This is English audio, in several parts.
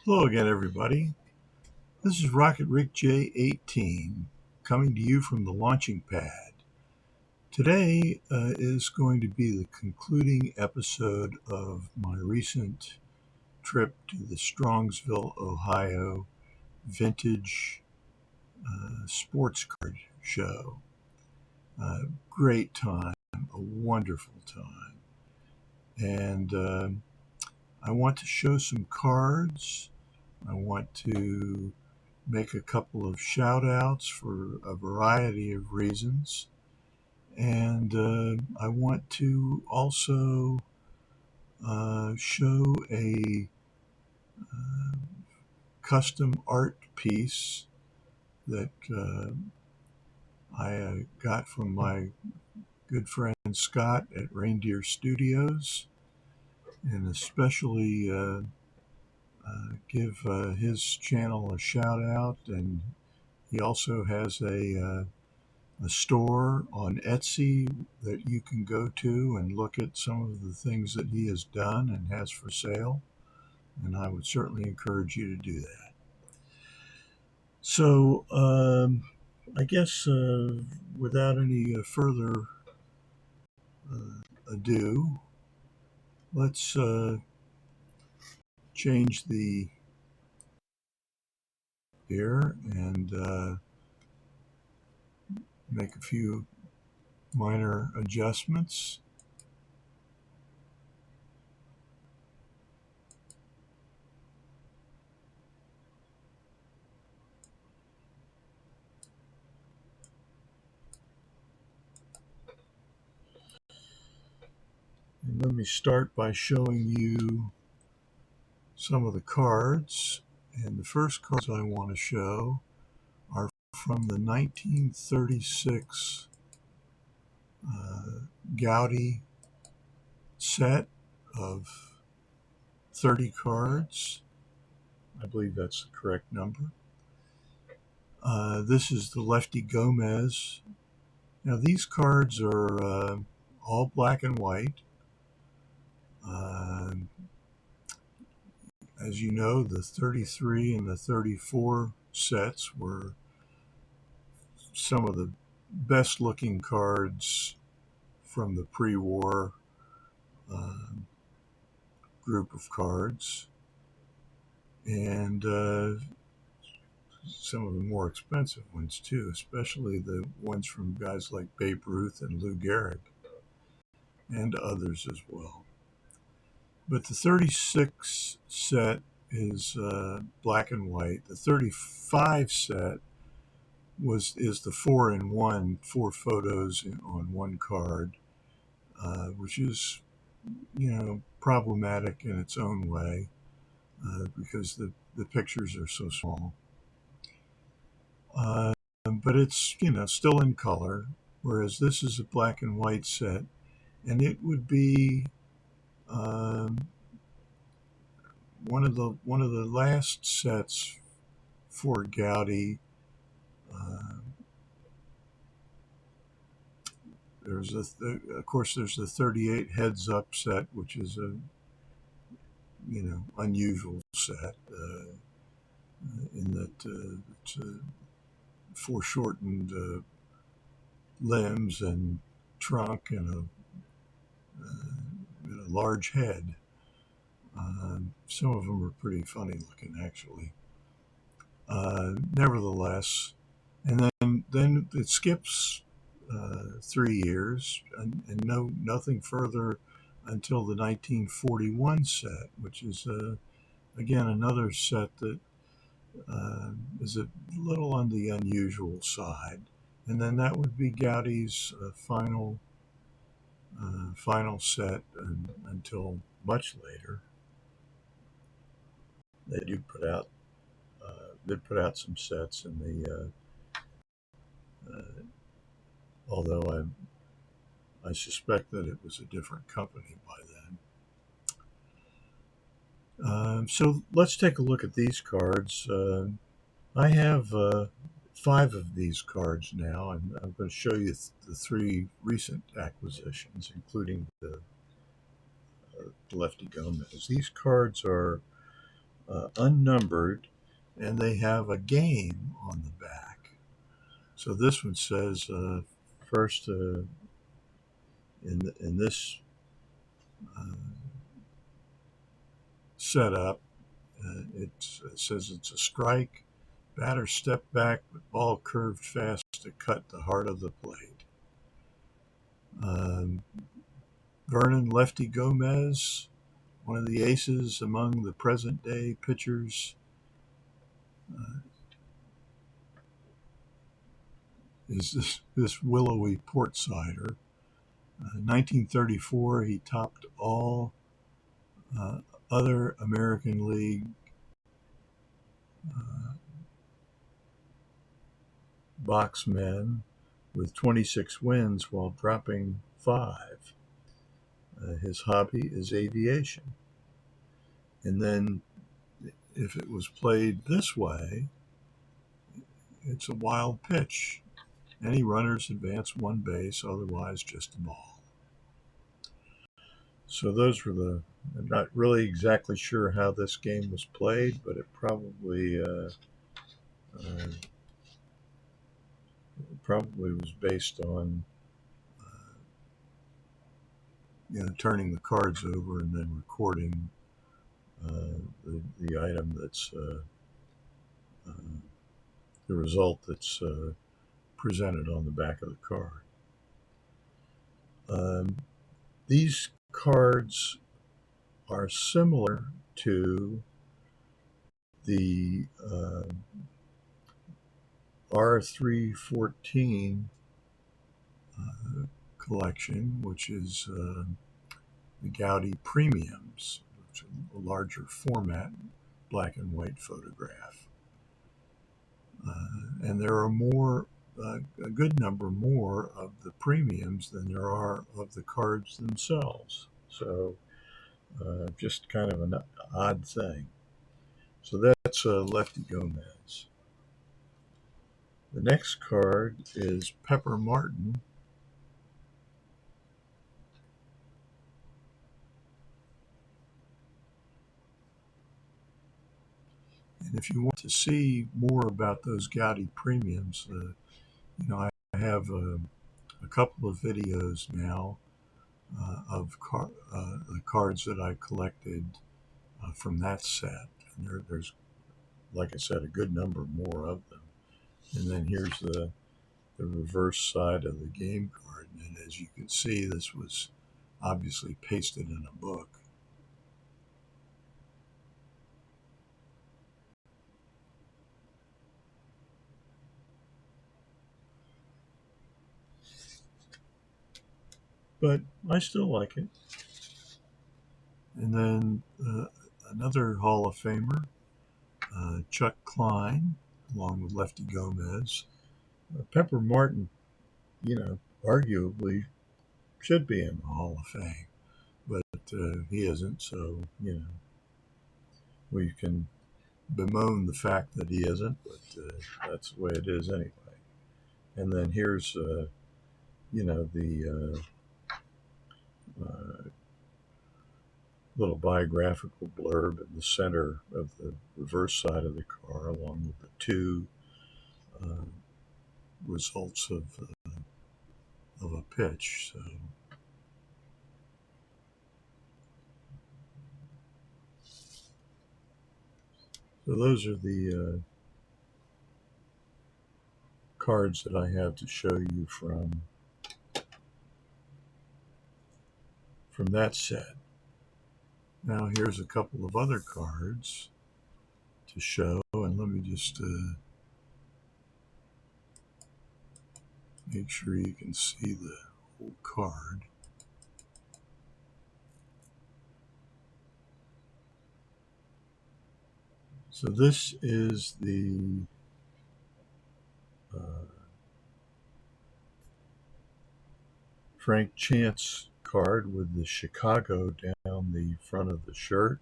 Hello again, everybody. This is Rocket Rick J18 coming to you from the launching pad. Today is going to be the concluding episode of my recent trip to the Strongsville, Ohio vintage sports card show. Great time, a wonderful time. And I want to show some cards. I want to make a couple of shout outs for a variety of reasons. And I want to also show a custom art piece that I got from my good friend Scott at Reindeer Studios, and especially give his channel a shout out. And he also has a store on Etsy that you can go to and look at some of the things that he has done and has for sale. And I would certainly encourage you to do that. So I guess without any further ado, let's change the here and make a few minor adjustments. And let me start by showing you some of the cards. And the first cards I want to show are from the 1936 Goudey set of 30 cards. I believe that's the correct number. This is the Lefty Gomez. Now these cards are all black and white. As you know, the 33 and the 34 sets were some of the best looking cards from the pre-war group of cards, and some of the more expensive ones too, especially the ones from guys like Babe Ruth and Lou Gehrig and others as well. But the 36 set is black and white. The 35 set is the 4-in-1, 4 photos on one card, which is, problematic in its own way because the pictures are so small. But it's, still in color, whereas this is a black and white set, and it would be one of the last sets for Goudey. Of course, there's the 38 heads up set, which is a unusual set in that it's foreshortened limbs and trunk and a large head. Some of them are pretty funny looking, actually. Nevertheless, and then it skips 3 years and nothing further until the 1941 set, which is again another set that is a little on the unusual side. And then that would be Goudey's final set until much later. They do put out some sets in the although I suspect that it was a different company by then. So let's take a look at these cards. I have 5 of these cards now, and I'm going to show you the 3 recent acquisitions, including the Lefty Gomez. These cards are unnumbered, and they have a game on the back. So this one says, first, in this setup, it says it's a strike. Batter stepped back, but ball curved fast to cut the heart of the plate. Vernon Lefty Gomez, one of the aces among the present-day pitchers, is this willowy port cider. 1934, he topped all other American League boxmen with 26 wins while dropping 5. His hobby is aviation. And then if it was played this way, it's a wild pitch. Any runners advance 1 base, otherwise just a ball. So those were I'm not really exactly sure how this game was played, but it probably was based on turning the cards over and then recording the item that's the result that's presented on the back of the card. These cards are similar to the R314 collection, which is the Goudey premiums, which are a larger format, black and white photograph. And there are a good number more of the premiums than there are of the cards themselves. So just kind of an odd thing. So that's Lefty Gomez. The next card is Pepper Martin. And if you want to see more about those Goudey premiums, I have a couple of videos now of the cards that I collected from that set. And there's, like I said, a good number more of them. And then here's the reverse side of the game card. And as you can see, this was obviously pasted in a book. But I still like it. And then another Hall of Famer, Chuck Klein, along with Lefty Gomez. Pepper Martin, arguably should be in the Hall of Fame, but he isn't, so, we can bemoan the fact that he isn't, but that's the way it is anyway. And then here's, the little biographical blurb in the center of the reverse side of the car, along with the 2 results of a pitch. So those are the cards that I have to show you from that set. Now here's a couple of other cards to show, and let me just make sure you can see the whole card. So this is the Frank Chance card with the Chicago down the front of the shirt.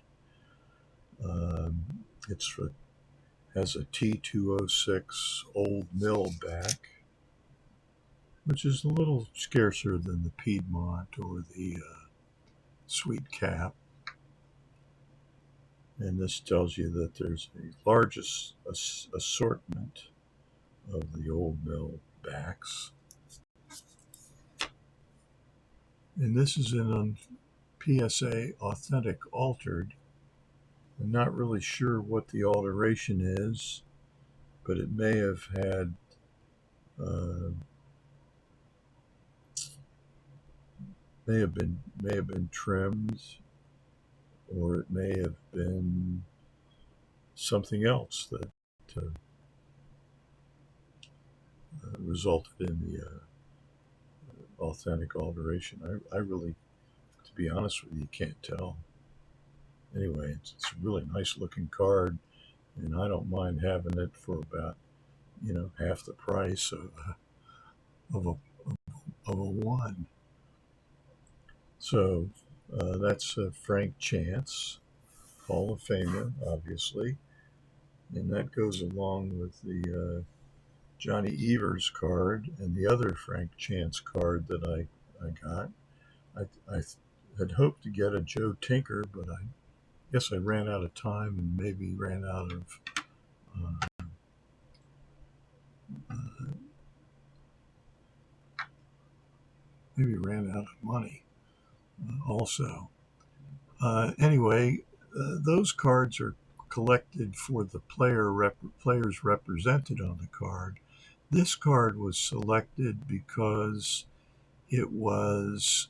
Has a T206 Old Mill back, which is a little scarcer than the Piedmont or the Sweet Cap. And this tells you that there's the largest assortment of the old mill backs. And this is in a PSA authentic altered. I'm not really sure what the alteration is, but it may have had may have been trimmed, or it may have been something else that resulted in the authentic alteration. I really, to be honest with you, can't tell. Anyway, it's a really nice looking card, and I don't mind having it for about half the price of a one. So that's Frank Chance, Hall of Famer, obviously, and that goes along with the Johnny Evers card and the other Frank Chance card that I got. I had hoped to get a Joe Tinker, but I guess I ran out of time and maybe ran out of money also. Anyway, those cards are collected for the players represented on the card. This card was selected because it was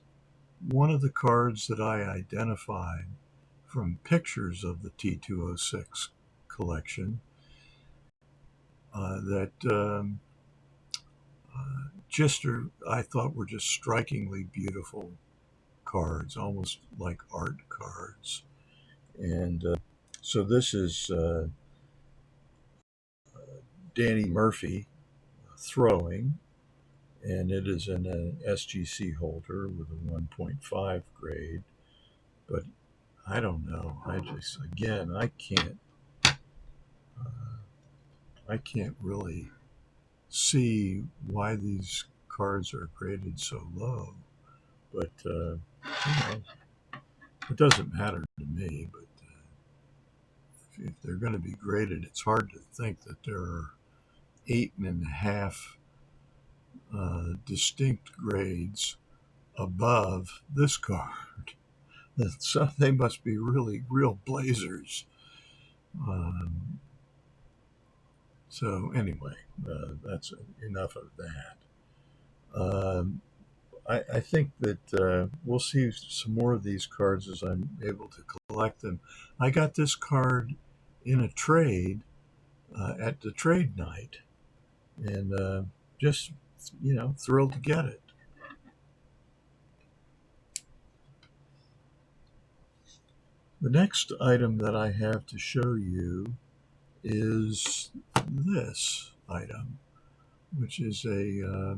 one of the cards that I identified from pictures of the T206 collection that I thought were just strikingly beautiful cards, almost like art cards. And so this is Danny Murphy throwing, and it is in an SGC holder with a 1.5 grade. But I don't know. I can't really see why these cards are graded so low. But it doesn't matter to me. But if they're going to be graded, it's hard to think that there are 8.5 distinct grades above this card. So they must be really real blazers. So anyway, that's enough of that. I think that we'll see some more of these cards as I'm able to collect them. I got this card in a trade at the trade night, and just thrilled to get it. The next item that I have to show you is this item, which is a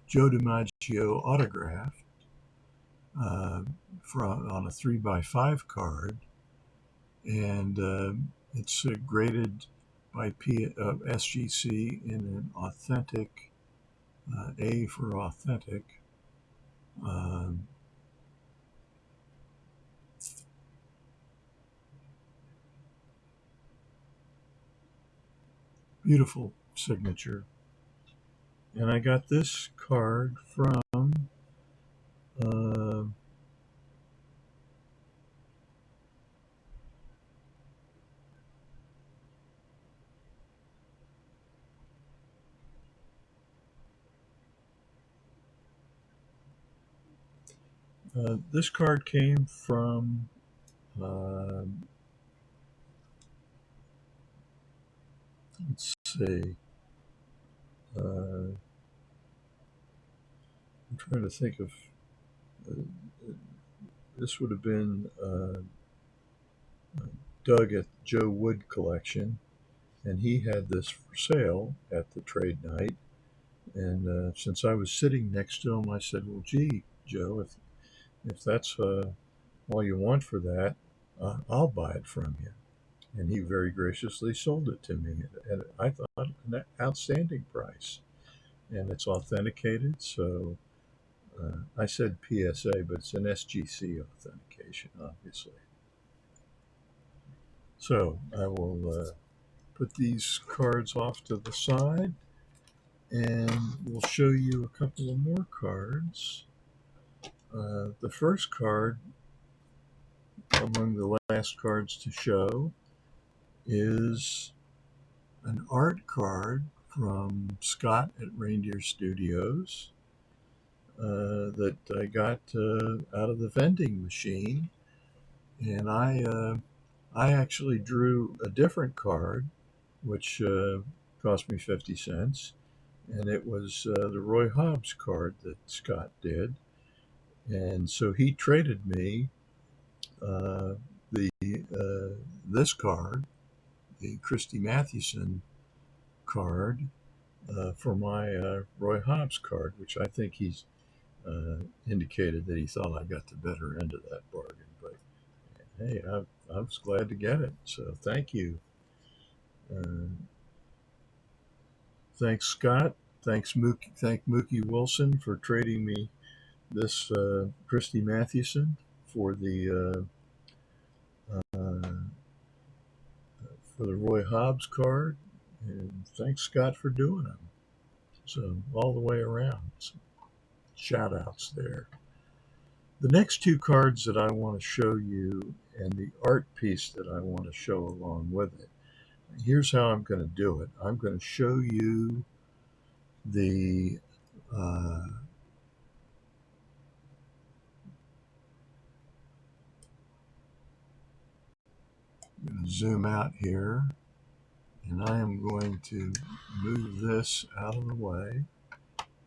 Joe DiMaggio autograph on a 3x5 card, and it's graded by SGC in an authentic, A for authentic. Beautiful signature. And I got this card from this card came from let's see. I'm trying to think of. This would have been Doug at JoeWoodCollector, and he had this for sale at the trade night. And since I was sitting next to him, I said, "Well, gee, Joe, if that's all you want for that, I'll buy it from you." And he very graciously sold it to me, and I thought an outstanding price. And it's authenticated, so I said PSA, but it's an SGC authentication, obviously. So I will put these cards off to the side, and we'll show you a couple of more cards. The first card among the last cards to show is an art card from Skaght at Reindeer Studios that I got out of the vending machine, and I actually drew a different card, which cost me 50 cents, and it was the Roy Hobbs card that Skaght did, and so he traded me the this card, the Christy Mathewson card, for my Roy Hobbs card, which I think he's indicated that he thought I got the better end of that bargain. But hey, I was glad to get it, so thank you. Thanks, Skaght. Thank Mookie Wilson for trading me this Christy Mathewson for the Roy Hobbs card, and thanks, Skaght, for doing them. So all the way around, some shout outs there. The next two cards that I want to show you, and the art piece that I want to show along with it. Here's how I'm going to do it. I'm going to show you the I'm going to zoom out here, and I am going to move this out of the way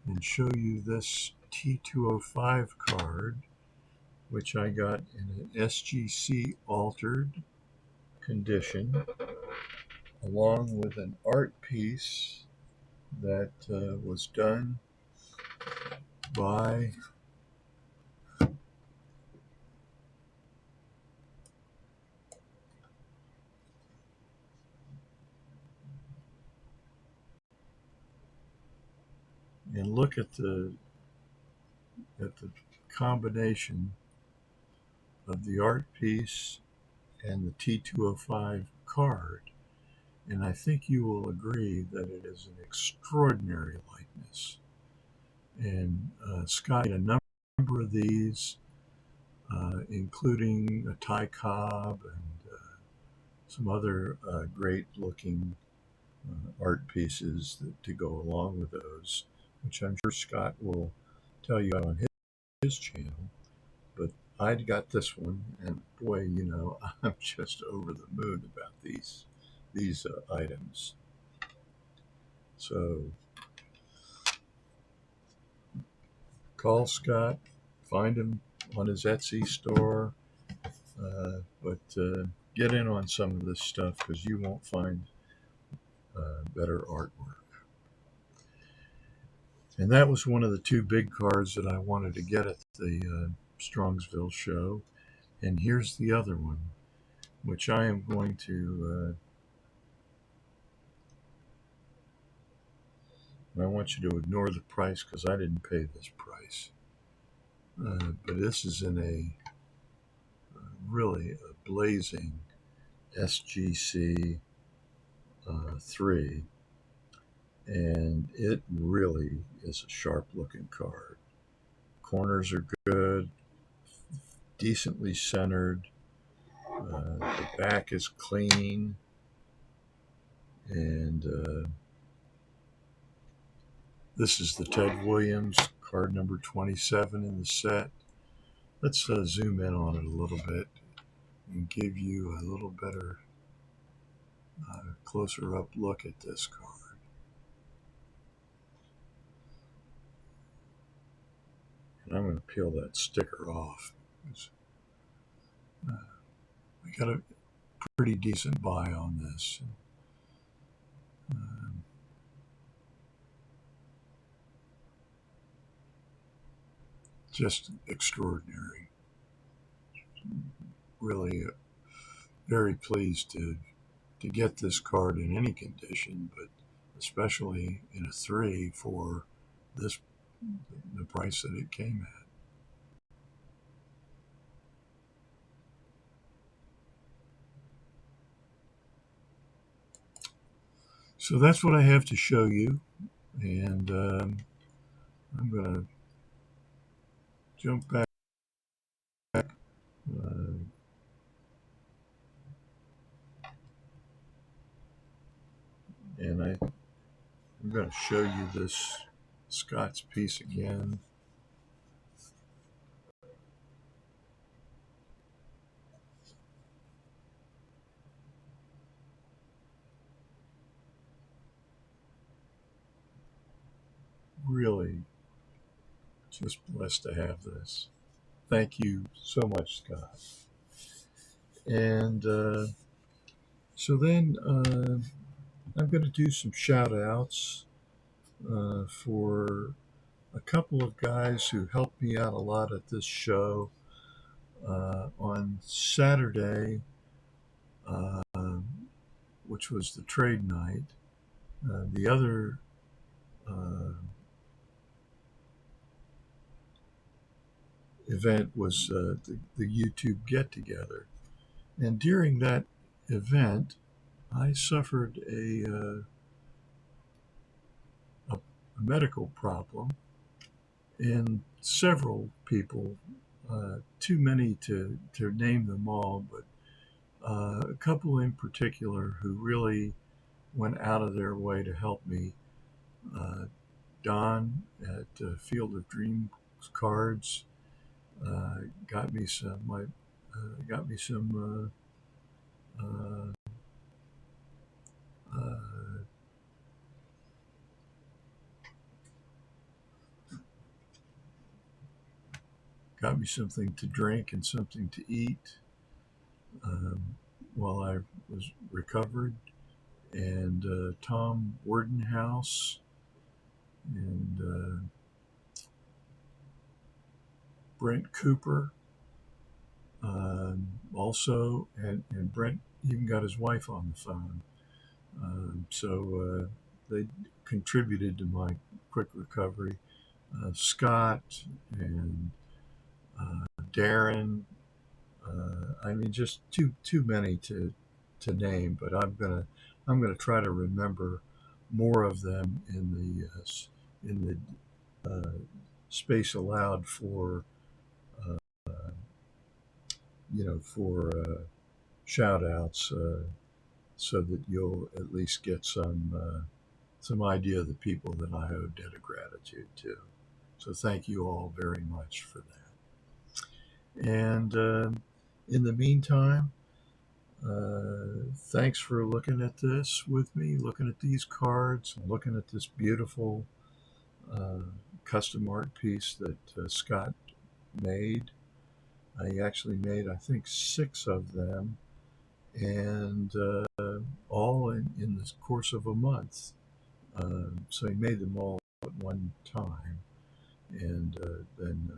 and show you this T205 card, which I got in an SGC altered condition, along with an art piece that was done by and look at the combination of the art piece and the T205 card, and I think you will agree that it is an extraordinary likeness. And Skaght, a number of these, including a Ty Cobb and some other great looking art pieces to go along with those, which I'm sure Skaght will tell you on his channel. But I'd got this one, and boy, I'm just over the moon about these items. So call Skaght, find him on his Etsy store, but get in on some of this stuff, because you won't find better artwork. And that was one of the two big cards that I wanted to get at the Strongsville show. And here's the other one, which I am going to I want you to ignore the price, because I didn't pay this price. But this is in a really a blazing SGC 3, and it really is a sharp looking card. Corners are good, decently centered, the back is clean, and this is the Ted Williams card number 27 in the set. Let's zoom in on it a little bit and give you a little better, closer up look at this card. And I'm going to peel that sticker off. We got a pretty decent buy on this. Just extraordinary. Really very pleased to get this card in any condition, but especially in a 3 for the price that it came at. So that's what I have to show you, and I'm going to jump back. Uh, and I'm going to show you this Scott's piece again. Really just blessed to have this. Thank you so much, Scott. And so then I'm going to do some shout outs for a couple of guys who helped me out a lot at this show. On Saturday, uh, which was the trade night, the other event was the YouTube get together. And during that event, I suffered a medical problem, and several people, too many to name them all, but a couple in particular who really went out of their way to help me. Don at Field of Dreams Cards got me some. Got me some. Uh, got me something to drink and something to eat while I was recovered. And Tom Wordenhouse and Brent Cooper also, and Brent even got his wife on the phone. So they contributed to my quick recovery. Scott and Darren. I mean, just too many to name, but I'm gonna try to remember more of them in the space allowed for for shout outs, so that you'll at least get some idea of the people that I owe debt of gratitude to. So thank you all very much for that. And in the meantime, thanks for looking at this with me, looking at these cards, and looking at this beautiful custom art piece that Scott made. He actually made, I think, 6 of them, and all in the course of a month. So he made them all at one time, and then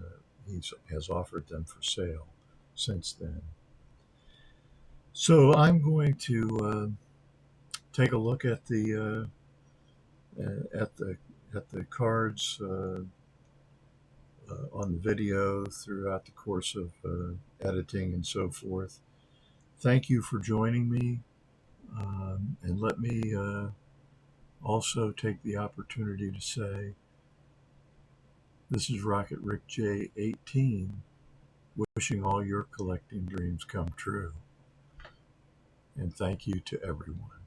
he has offered them for sale since then. So I'm going to take a look at the cards on the video throughout the course of editing and so forth. Thank you for joining me, and let me also take the opportunity to say this is Rocket Rick J18, wishing all your collecting dreams come true. And thank you to everyone.